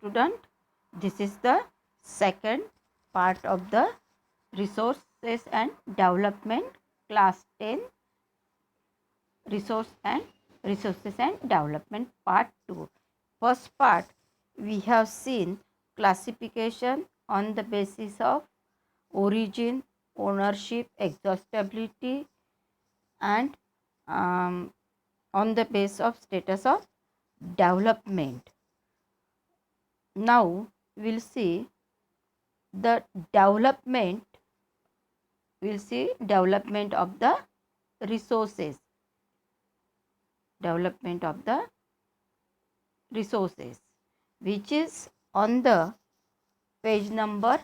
student, this is the second part of the resources and development, class 10, resources and development part 2. First part, we have seen classification on the basis of origin, ownership, exhaustibility, and on the basis of status of development. Now we'll see the development. We'll see development of the resources. Development of the resources, which is on the page number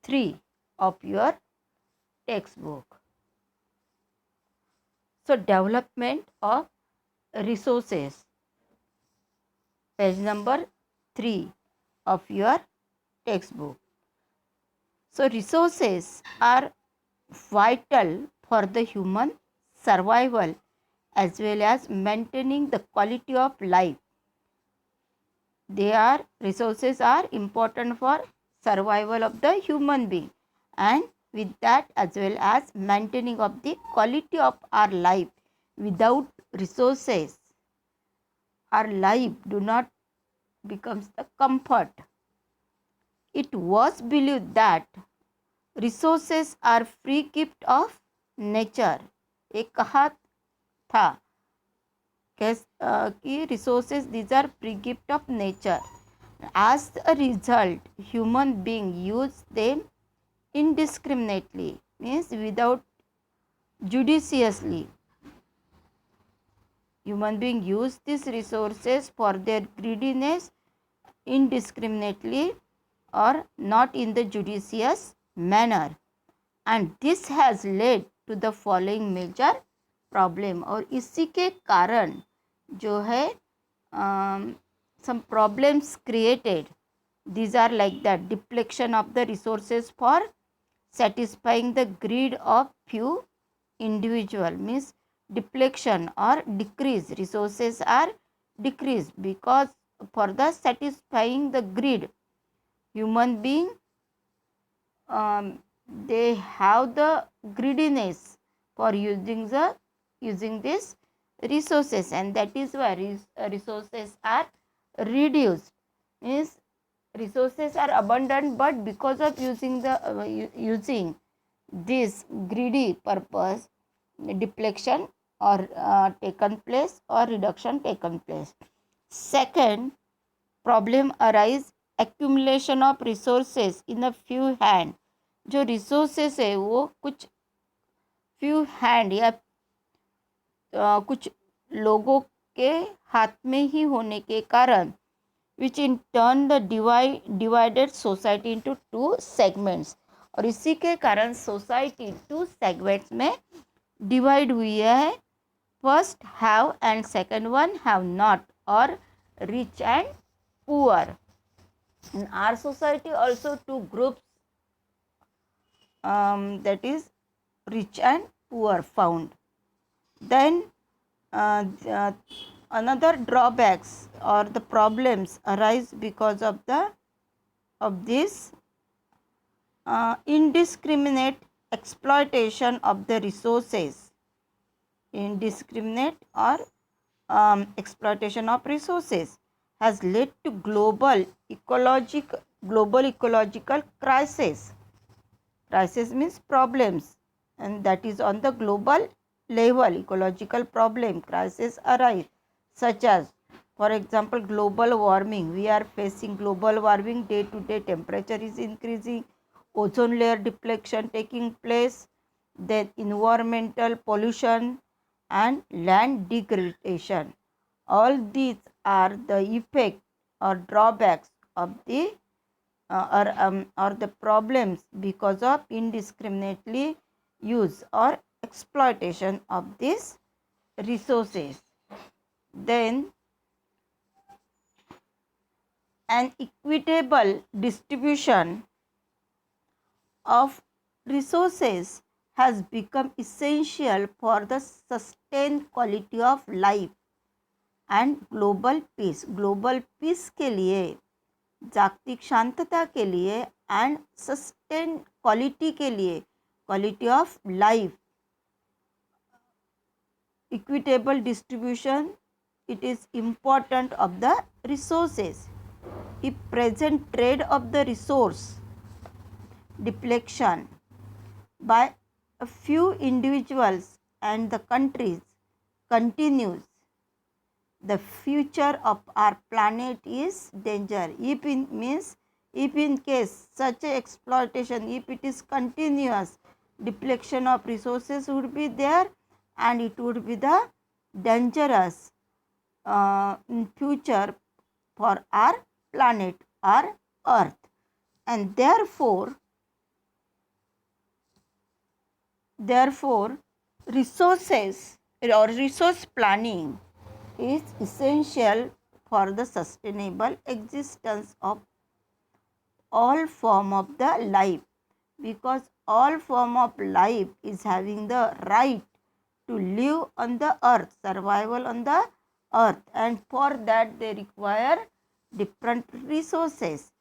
3 of your textbook. So development of resources, page number 3 of your textbook. So resources are vital for the human survival as well as maintaining the quality of life. Resources are important for survival of the human being, and with that as well as maintaining of the quality of our life. Without resources, our life do not becomes the comfort. It was believed that resources are free gift of nature. एक कहा था कि resources these are free gift of nature. As a result, human being use them indiscriminately, means without judiciously. Human being use these resources for their greediness indiscriminately or not in the judicious manner, and this has led to the following major problem. और इसी के कारण जो है some problems created. These are like that: depletion of the resources for satisfying the greed of few individual, means depletion or decrease. Resources are decreased because for the satisfying the greed. Human being they have the greediness for using this resources, and that is why resources are reduced. Means resources are abundant, but because of using this greedy purpose, depletion or taken place or reduction taken place. Second problem arise accumulation of resources in a few hand. जो resources है वो कुछ few hand या कुछ लोगों के हाथ में ही होने के कारण, which in turn the divided society into two segments. और इसी के कारण सोसाइटी टू सेगमेंट्स में डिवाइड हुई है. First have and second one have not, और rich and poor. In our society also two groups, that is rich and poor found. Then another drawbacks or the problems arise because of this indiscriminate exploitation of the resources. Indiscriminate or exploitation of resources has led to global ecological crisis. Crisis means problems, and that is on the global level. Ecological problem crisis arise, such as, for example, global warming. We are facing global warming. Day to day temperature is increasing, ozone layer depletion taking place, then environmental pollution and land degradation. All these are the effect or drawbacks of the or the problems because of indiscriminately use or exploitation of these resources. Then an equitable distribution of resources has become essential for the sustained quality of life and global peace. Global peace के लिए जागतिक शांतता के लिए and sustain quality के लिए, quality of life, equitable distribution, it is important of the resources. If present trade of the resource depletion by a few individuals and the countries continues, the future of our planet is danger. If in case such a exploitation, if it is continuous, depletion of resources would be there, and it would be the dangerous in future for our planet, our earth. And therefore resources or resource planning is essential for the sustainable existence of all form of the life, because all form of life is having the right to live on the earth, survival on the earth, and for that they require different resources,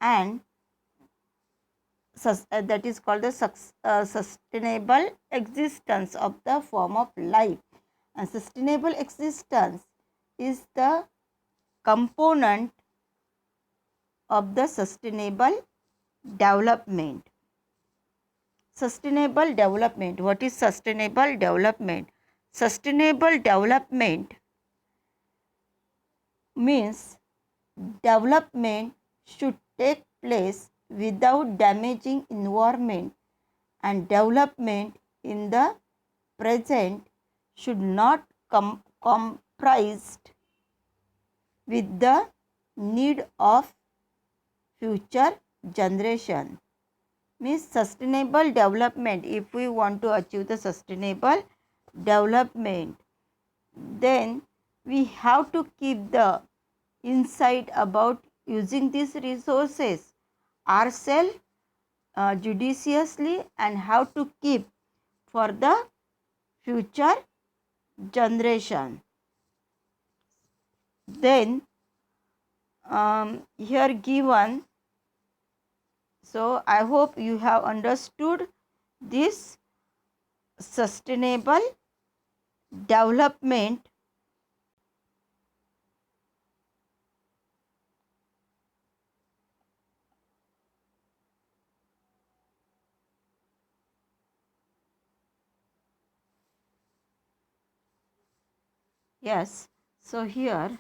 and that is called the sustainable existence of the form of life. And sustainable existence is the component of the sustainable development. Sustainable development. What is sustainable development? Sustainable development means development should take place without damaging environment, and development in the present should not comprised with the need of future generation. Means sustainable development, if we want to achieve the sustainable development, then we have to keep the insight about using these resources ourselves judiciously, and how to keep for the future generation. Then here given, so I hope you have understood this sustainable development. Yes, so here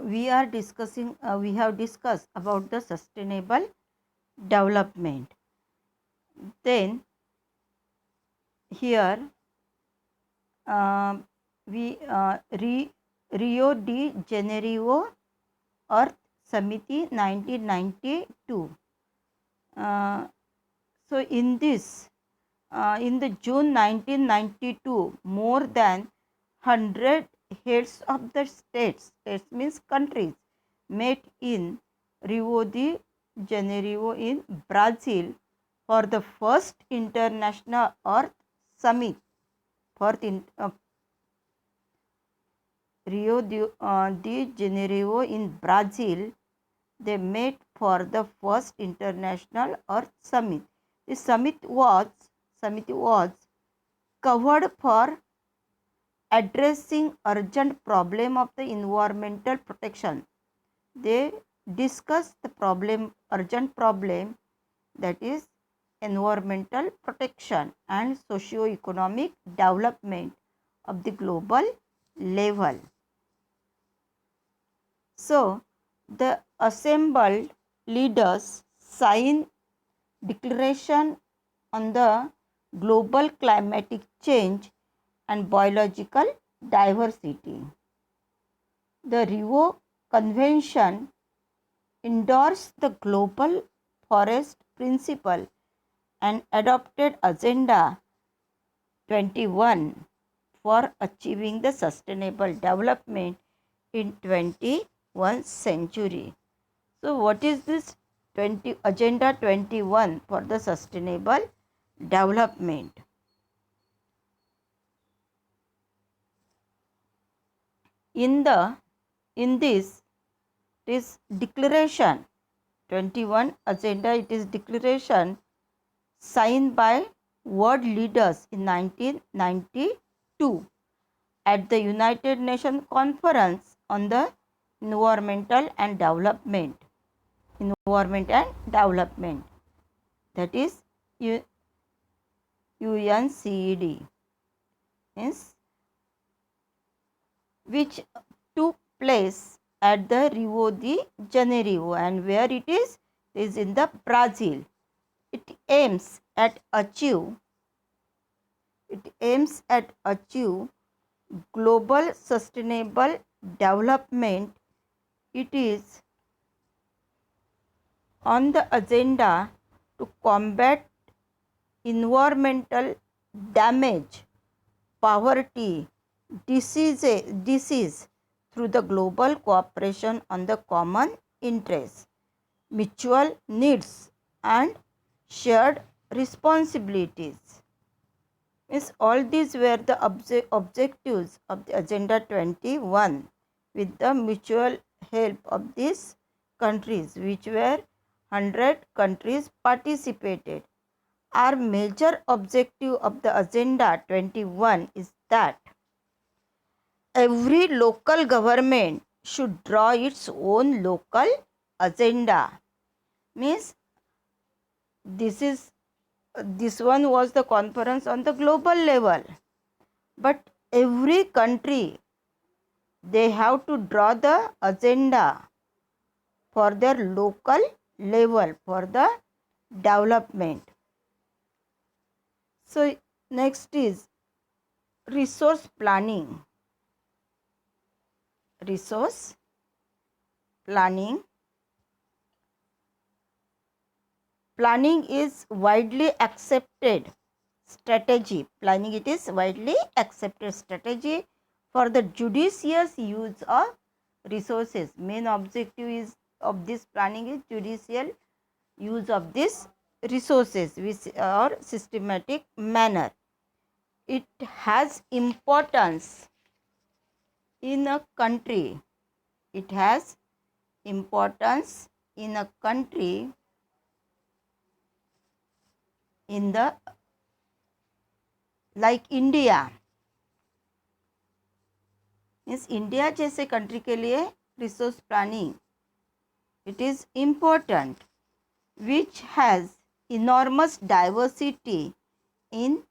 we are discussing, we have discussed about the sustainable development. Then here we Rio de Janeiro Earth Samiti 1992. So in this, in the June 1992, more than 100 heads of the states means countries, met in Rio de Janeiro in Brazil for the first International Earth Summit. Rio de Janeiro in Brazil, they met for the first International Earth Summit. The summit was covered for addressing urgent problem of the environmental protection. They discussed the urgent problem, that is environmental protection and socio-economic development of the global level. So the assembled leaders sign declaration on the global climatic change and biological diversity. The Rio Convention endorsed the global forest principle and adopted Agenda 21 for achieving the sustainable development in 21st century. So what is this Agenda 21 for the sustainable development? In this It is declaration. 21 agenda, it is declaration signed by world leaders in 1992 at the United Nations Conference on the Environment and Development. That is UNCED, which took place at the Rio de Janeiro, and where it is in the Brazil. It aims at achieve global sustainable development. It is on the agenda to combat environmental damage, poverty, disease through the global cooperation on the common interests, mutual needs and shared responsibilities. Means all these were the objectives of the Agenda 21 with the mutual help of these countries, which were 100 countries participated. Our major objective of the Agenda 21 is that every local government should draw its own local agenda. Means this one was the conference on the global level, but every country, they have to draw the agenda for their local level for the development. So next is resource planning. Planning is widely accepted strategy. It is widely accepted strategy for the judicious use of resources. Main objective is of this planning is judicial use of these resources with or systematic manner. It has importance in a country. It has importance in a country in the like India. Means India जैसे country के लिए resource planning it is important, which has enormous diversity in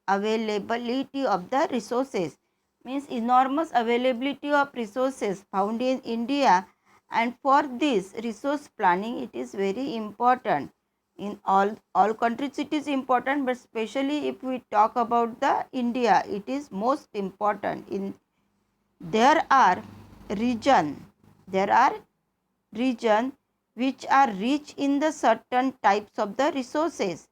availability of the resources. Means enormous availability of resources found in India, and for this resource planning it is very important. In all countries it is important, but especially if we talk about the India, it is most important. In there are region which are rich in the certain types of the resources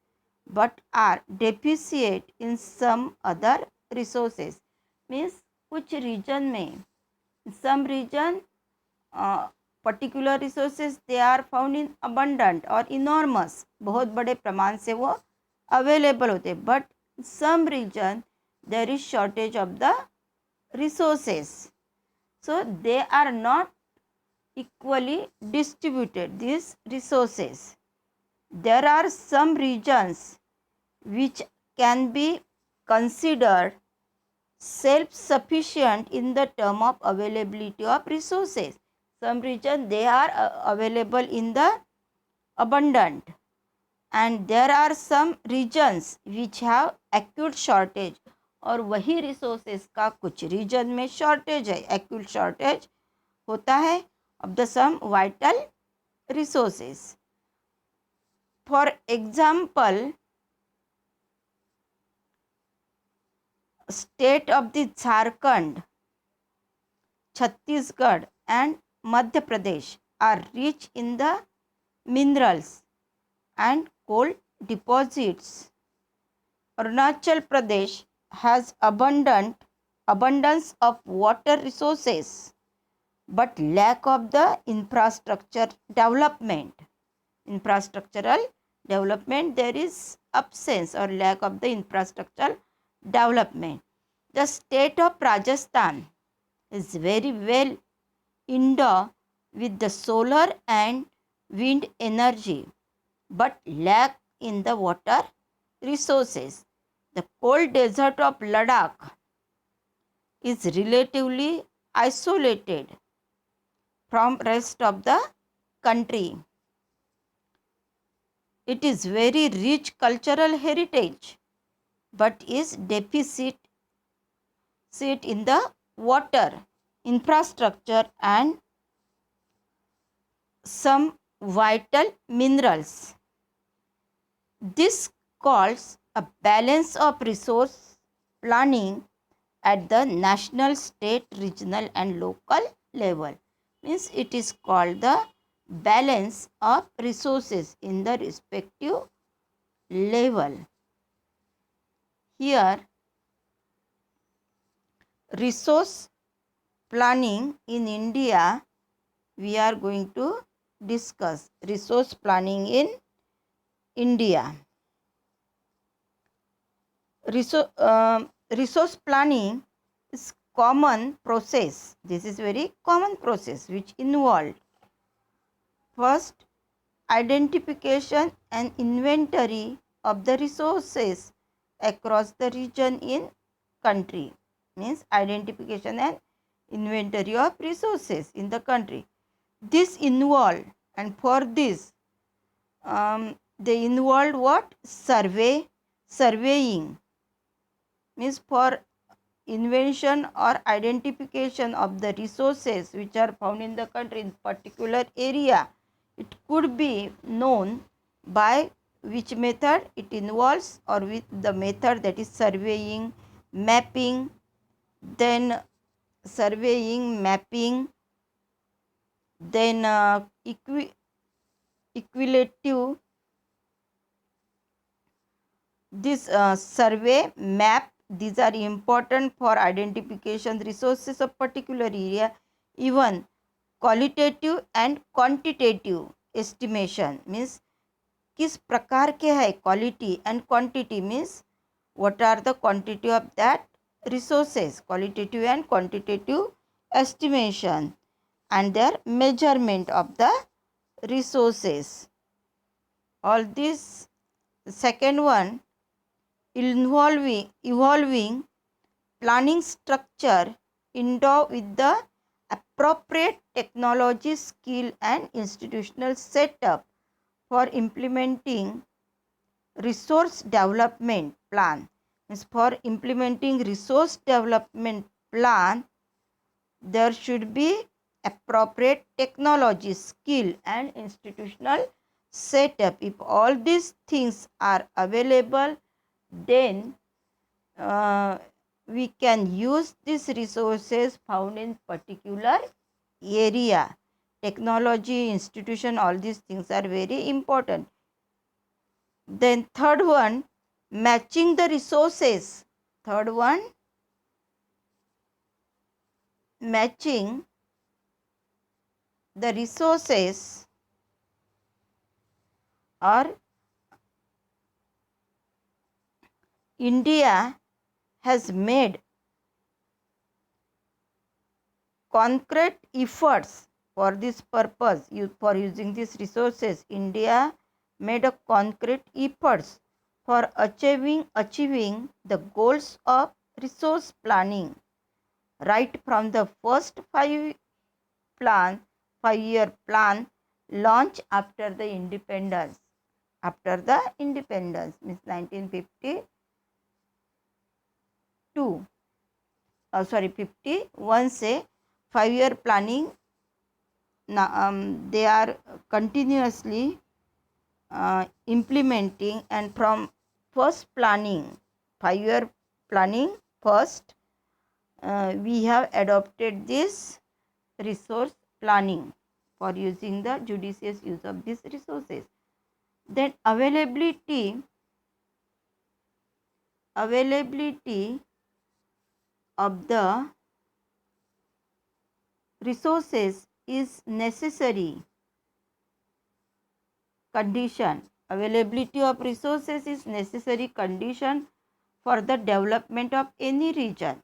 but are deficient in some other resources. Means कुछ region में some region particular resources they are found in abundant or enormous, बहुत बड़े प्रमाण से वो available होते, but some region there is shortage of the resources, so they are not equally distributed, these resources. There are some regions which can be considered self-sufficient in the term of availability of resources. Some regions they are available in the abundant, and there are some regions which have acute shortage, और वही resources का कुछ region में shortage है, acute shortage होता है of the some vital resources. For example, state of the Jharkhand, Chhattisgarh and Madhya Pradesh are rich in the minerals and coal deposits. Arunachal Pradesh has abundance of water resources but lack of the infrastructural development, there is absence or lack of the infrastructural development. The state of Rajasthan is very well endowed with the solar and wind energy, but lack in the water resources. The cold desert of Ladakh is relatively isolated from rest of the country. It is very rich cultural heritage, but is deficit in the water infrastructure and some vital minerals. This calls a balance of resource planning at the national, state, regional and local level. Means it is called the balance of resources in the respective level. Here, resource planning in India, we are going to discuss resource planning in India. Resource planning is common process. This is very common process which involved first identification and inventory of the resources across the region in country. Means identification and inventory of resources in the country. This involved, and for this they involved what? Surveying. Means for invention or identification of the resources which are found in the country in particular area. It could be known by which method it involves, or with the method that is surveying, mapping, then surveying, mapping, then equitative. This survey, map, these are important for identification resources of particular area. Even qualitative and quantitative estimation means किस प्रकार के है, quality and quantity means what are the quantity of that resources, qualitative and quantitative estimation, and their measurement of the resources. All this. Second one, evolving planning structure endowed with the appropriate technology, skill and institutional setup for implementing resource development plan. Means for implementing resource development plan, there should be appropriate technology, skill and institutional setup. If all these things are available, then we can use these resources found in particular area. Technology, institution, all these things are very important. Then third one, matching the resources. Third one, matching the resources or India has made concrete efforts for this purpose. For using these resources, India made a concrete efforts for achieving the goals of resource planning right from the first 5-year plan launched after the independence. Means 1952, 51 से 5-year planning they are continuously implementing, and from first planning, 5-year planning first, we have adopted this resource planning for using the judicious use of these resources. Then availability of the resources is necessary condition. Availability of resources is necessary condition for the development of any region.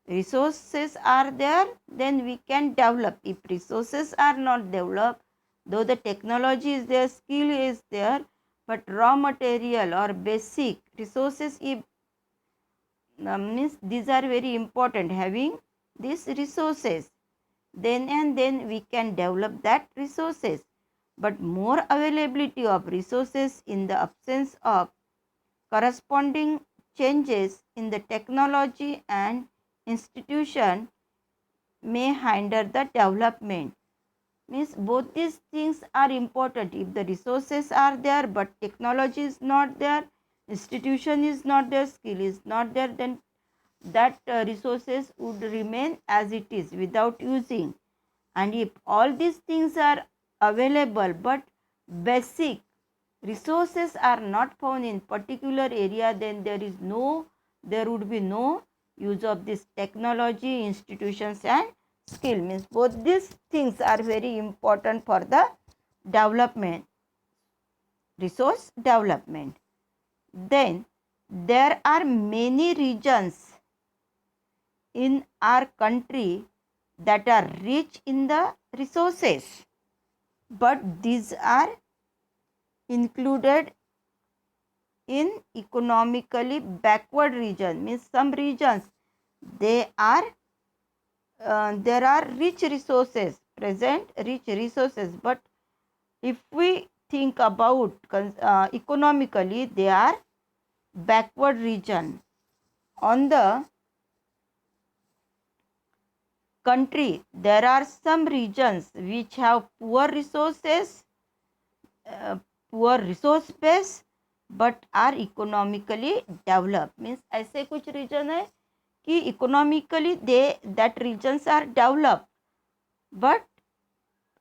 resources are there, then we can develop. If resources are not developed, though the technology is there, skill is there, but raw material or basic resources, if means these are very important, having these resources, then and then we can develop that resources. But more availability of resources in the absence of corresponding changes in the technology and institution may hinder the development. Means both these things are important. If the resources are there but technology is not there, institution is not there, skill is not there, then that resources would remain as it is without using. And if all these things are available but basic resources are not found in particular area, then there would be no use of this technology, institutions and skill. Means both these things are very important for the development, resource development. Then there are many regions in our country that are rich in the resources, but these are included in economically backward region. Means some regions, they are there are rich resources present, rich resources, but if we think about economically, they are backward region. On the country, there are some regions which have poor resources, uh, poor resource base, but are economically developed. Means ऐसे कुछ region है कि economically that regions are developed, but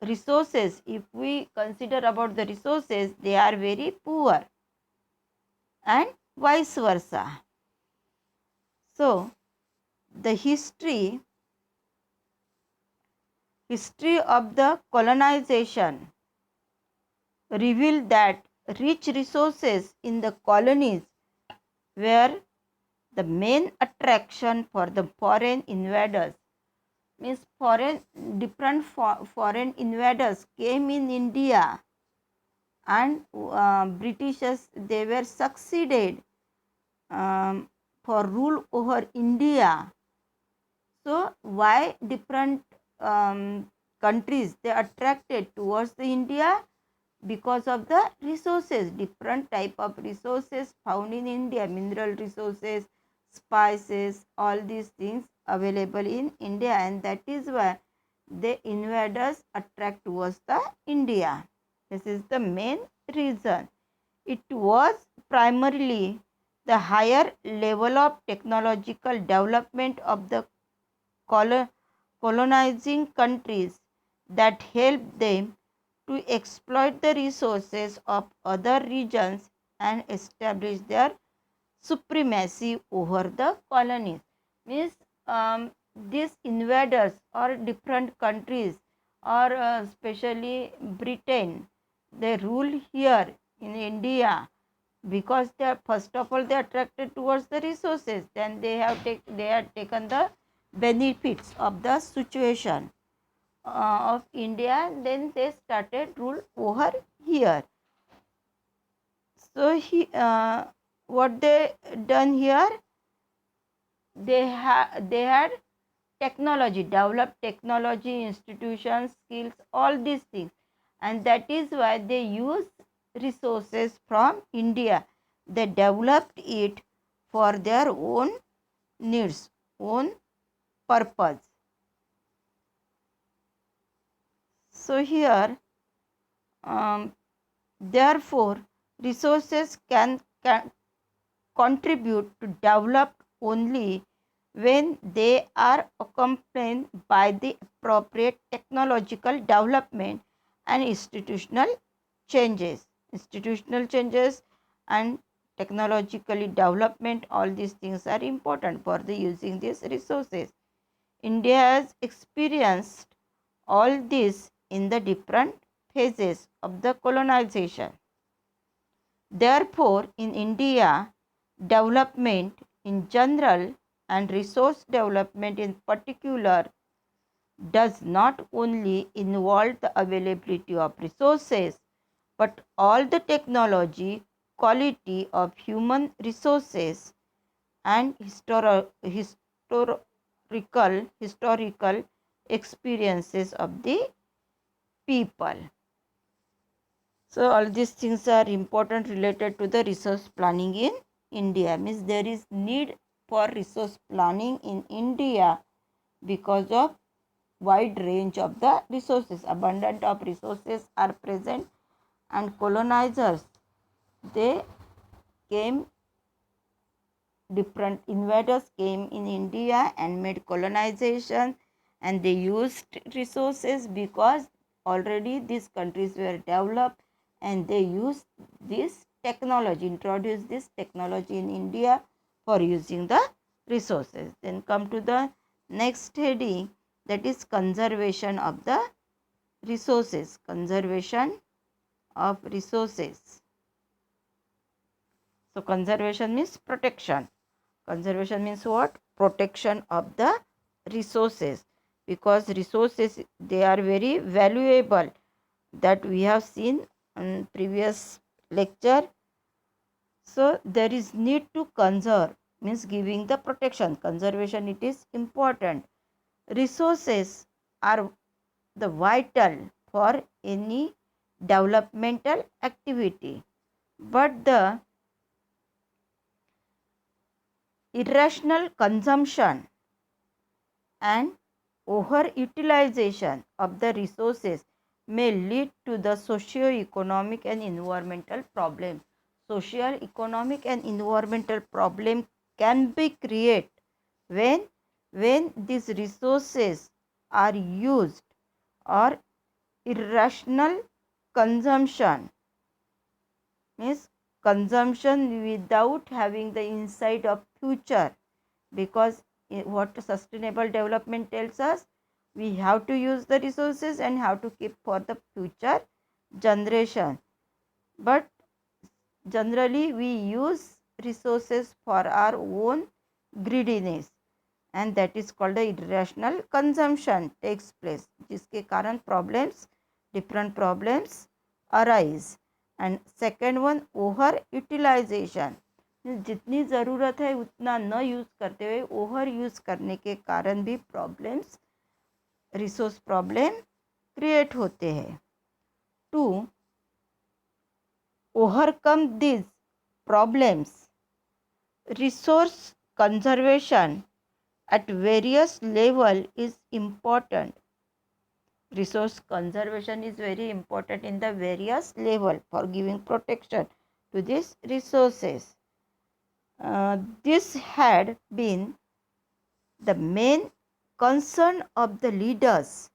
resources, if we consider about the resources, they are very poor, and vice versa. So the history of the colonization revealed that rich resources in the colonies were the main attraction for the foreign invaders. Means different foreign invaders came in India, and Britishers, they were succeeded for rule over India. So why different countries they attracted towards the India? Because of the resources, different type of resources found in India, mineral resources, spices, all these things available in India, and that is why the invaders attract towards the India. This is the main reason. It was primarily the higher level of technological development of the colonizing countries that helped them to exploit the resources of other regions and establish their supremacy over the colonies. Means these invaders or different countries, or especially Britain, they rule here in India because they are, first of all, they are attracted towards the resources, then they have taken the benefits of the situation of India, then they started rule over here. So what they done here, they had technology, developed technology, institutions, skills, all these things, and that is why they use resources from India. They developed it for their own needs, own purpose. So here, therefore, resources can contribute to develop only when they are accompanied by the appropriate technological development and institutional changes. Institutional changes and technologically development, all these things are important for the using these resources. India has experienced all this in the different phases of the colonization. Therefore, in India, development in general and resource development in particular does not only involve the availability of resources but all the technology, quality of human resources and historical experiences of the people. So all these things are important related to the resource planning in India. Means there is need for resource planning in India because of wide range of the resources. Abundant of resources are present, and colonizers, they came, different invaders came in India and made colonization, and they used resources because already these countries were developed, and they used this technology, introduced this technology in India for using the resources. Then come to the next heading, that is conservation of the resources. Conservation of resources. So conservation means protection. Conservation means what? Protection of the resources, because resources, they are very valuable, that we have seen in previous lecture. So there is need to conserve, means giving the protection. Conservation, it is important. Resources are the vital for any developmental activity, but the irrational consumption and overutilization of the resources may lead to the socio-economic and environmental problems. Social, economic and environmental problem can be created when these resources are used, or irrational consumption means consumption without having the insight of future, because what sustainable development tells us, we have to use the resources and have to keep for the future generation, but generally we use resources for our own greediness, and that is called the irrational consumption takes place, जिसके कारण problems, different problems arise. And second one, over utilization, जितनी ज़रूरत है उतना न use करते हुए over use करने के कारण भी प्रॉब्लम्स, रिसोर्स प्रॉब्लम क्रिएट होते हैं. To overcome this problems, resource conservation at various level is important. Resource conservation is very important in the various level for giving protection to these resources. This had been the main concern of the leaders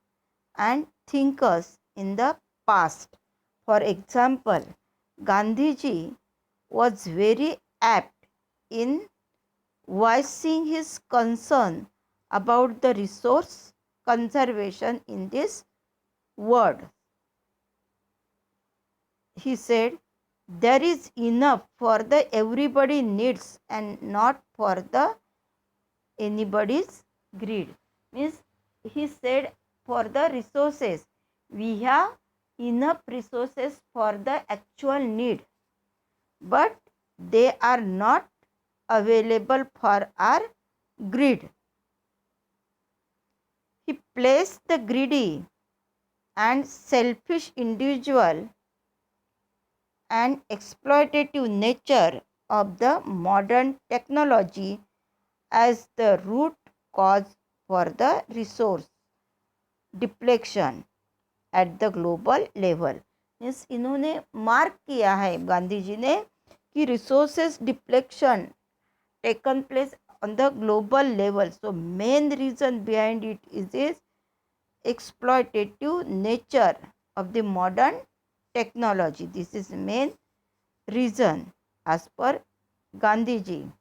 and thinkers in the past. For example, Gandhiji was very apt in voicing his concern about the resource conservation in this world. He said, there is enough for the everybody needs and not for the anybody's greed. Means he said, for the resources, we have enough resources for the actual need, but they are not available for our greed. He placed the greedy and selfish individual and exploitative nature of the modern technology as the root cause for the resource depletion at the global level. Means इन्होंने mark किया है, गांधी जी ने, कि resources deflection taken place on the global level. So main reason behind it is this exploitative nature of the modern technology. This is main reason as per Gandhiji.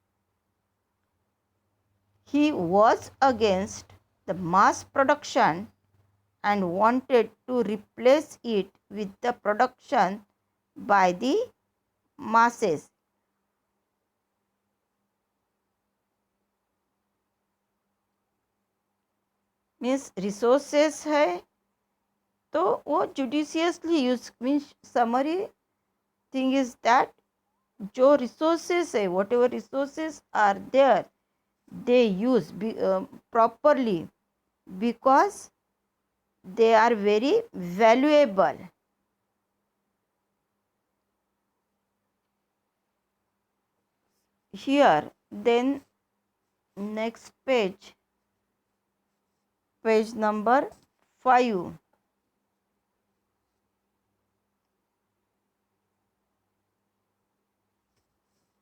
He was against the mass production and wanted to replace it with the production by the masses. Means resources है तो वो judiciously use, means summary thing is that जो resources है, whatever resources are there, they use properly because they are very valuable. Here then next page, page number 5.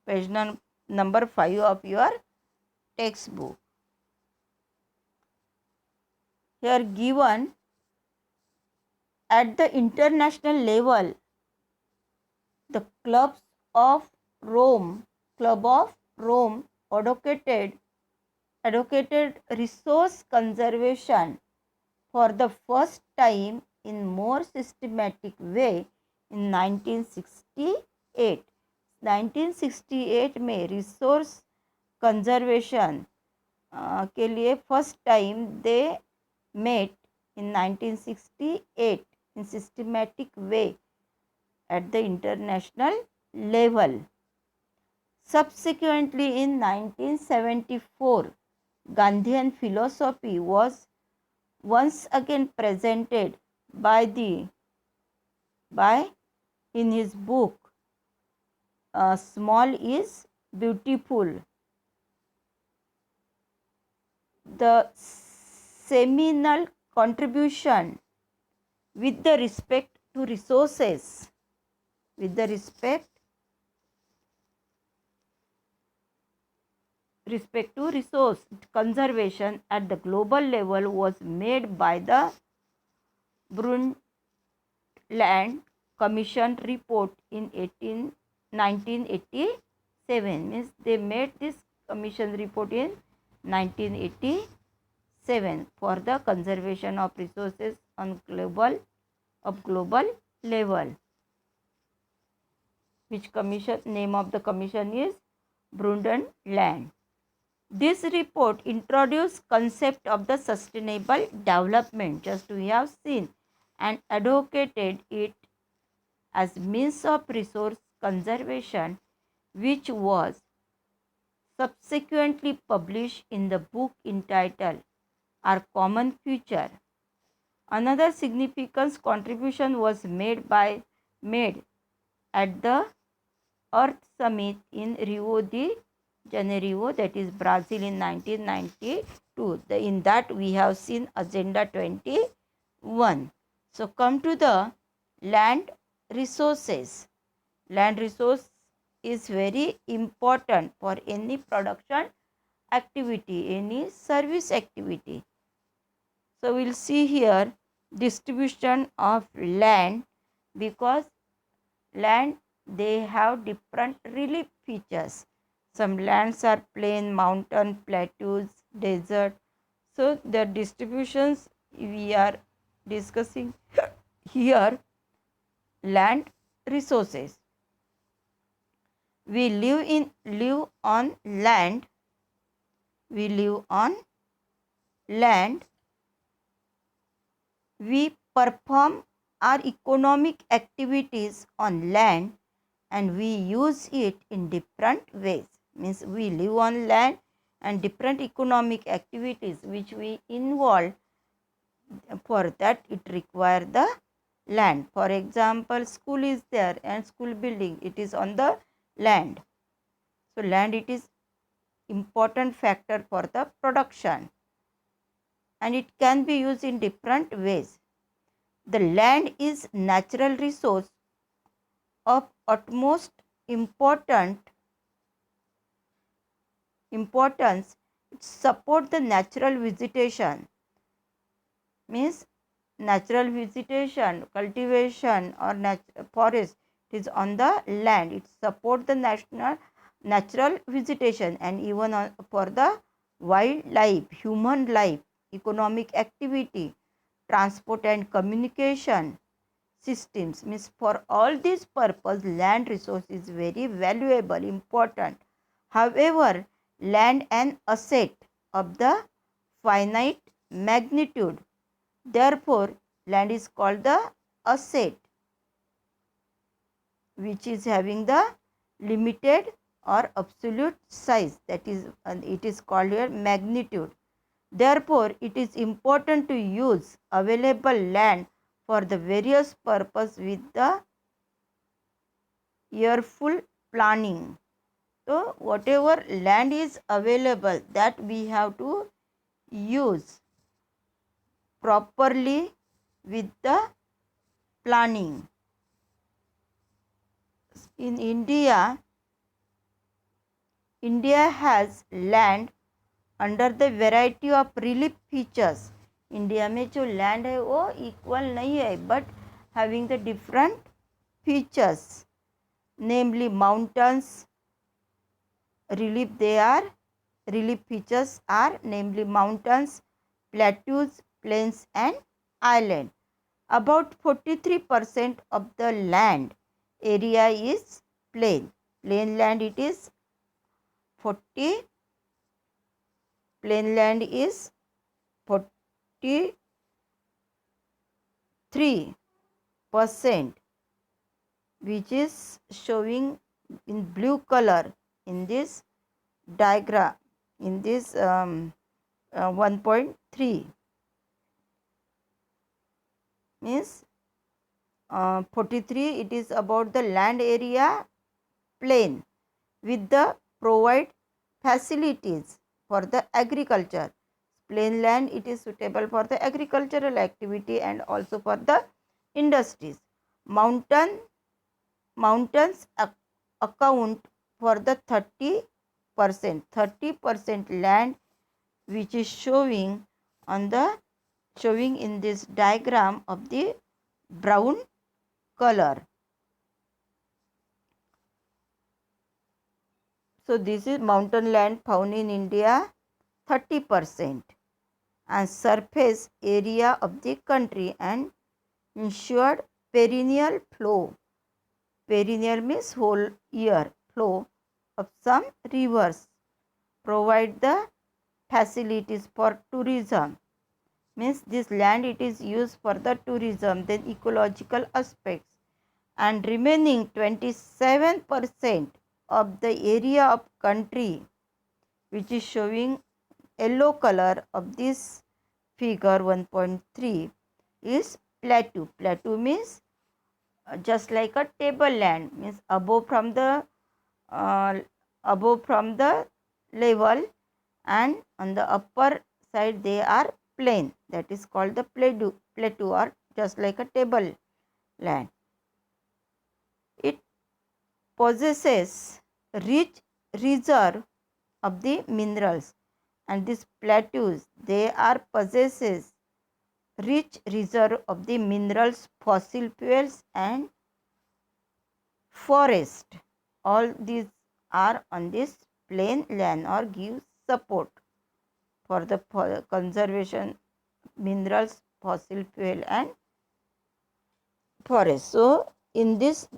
Page number 5 of your textbook. Here given at the international level, the club of Rome advocated resource conservation for the first time in more systematic way in 1968. 1968 में resource conservation के लिए first time they met in 1968 in systematic way at the international level. Subsequently in 1974, Gandhian philosophy was once again presented in his book Small is Beautiful. The seminal contribution with the respect to resources, resource conservation at the global level was made by the Brundtland Commission report in 1987. Means they made this commission report in 1987 for the conservation of resources on global level. Which commission? Name of the commission is Brundtland. This report introduced concept of the sustainable development, just we have seen, and advocated it as means of resource conservation, which was subsequently published in the book entitled Our Common Future. Another significant contribution was made at the Earth Summit in Rio de Janeiro, that is Brazil, in 1992. In that we have seen Agenda 21. So come to the land resources. Land resource is very important for any production activity, any service activity. So we'll see here distribution of land, because land they have different relief features. Some lands are plain, mountain, plateaus, desert. So the distributions we are discussing here. Land resources. We live on land. We live on land. We perform our economic activities on land, and we use it in different ways. Means we live on land and different economic activities which we involve. For that it require the land. For example, school is there and school building, it is on the land. So land, it is important factor for the production, and it can be used in different ways. The land is natural resource of utmost importance. It support the natural vegetation. Means natural vegetation, cultivation or forest is on the land. It support the natural vegetation, and even for the wildlife, human life, economic activity, transport and communication systems. Means for all this purpose land resource is very valuable, important. However, land an asset of the finite magnitude. Therefore, land is called the asset, which is having the limited or absolute size. That is, it is called here magnitude. Therefore, it is important to use available land for the various purpose with the careful planning. So, whatever land is available, that we have to use properly with the planning. In India has land under the variety of relief features. India में जो land है वो equal नहीं है, but having the different features, namely mountains relief. They are relief features are namely mountains, plateaus, plains and island. About 43% of the land area is plain. Plain land it is 40. Plain land is 43%, which is showing in blue color in this diagram, in this 1.3 means 43, it is about the land area plain with the provide facilities for the agriculture. Plain land it is suitable for the agricultural activity and also for the industries. Mountains account for the 30% land, which is showing in this diagram of the brown color. So this is mountain land found in India, 30%, and surface area of the country and ensured perennial flow. Perennial means whole year flow of some rivers. Provide the facilities for tourism. Means this land it is used for the tourism, then ecological aspects, and remaining 27% of the area of country, which is showing yellow color of this figure 1.3, is plateau. Plateau means just like a tableland, means above from the level, and on the upper side they are plain. That is called the plateau or just like a table land. It possesses rich reserve of the minerals, and these plateaus they are possesses rich reserve of the minerals, fossil fuels and forest. All these are on this plain land or give support for the conservation minerals, fossil fuel and forest. So in this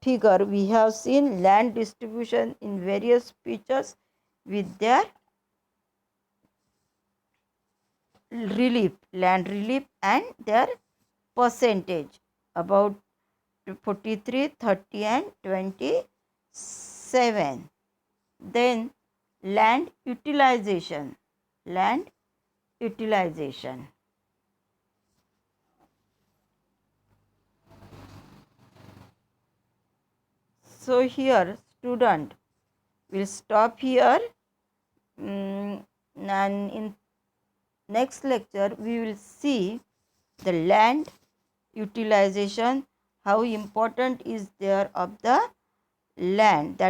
figure we have seen land distribution in various features with their relief, land relief and their percentage, about 43, 30 and 27. Then land utilization. So here student will stop here, and in next lecture we will see the land utilization, how important is there of the land, that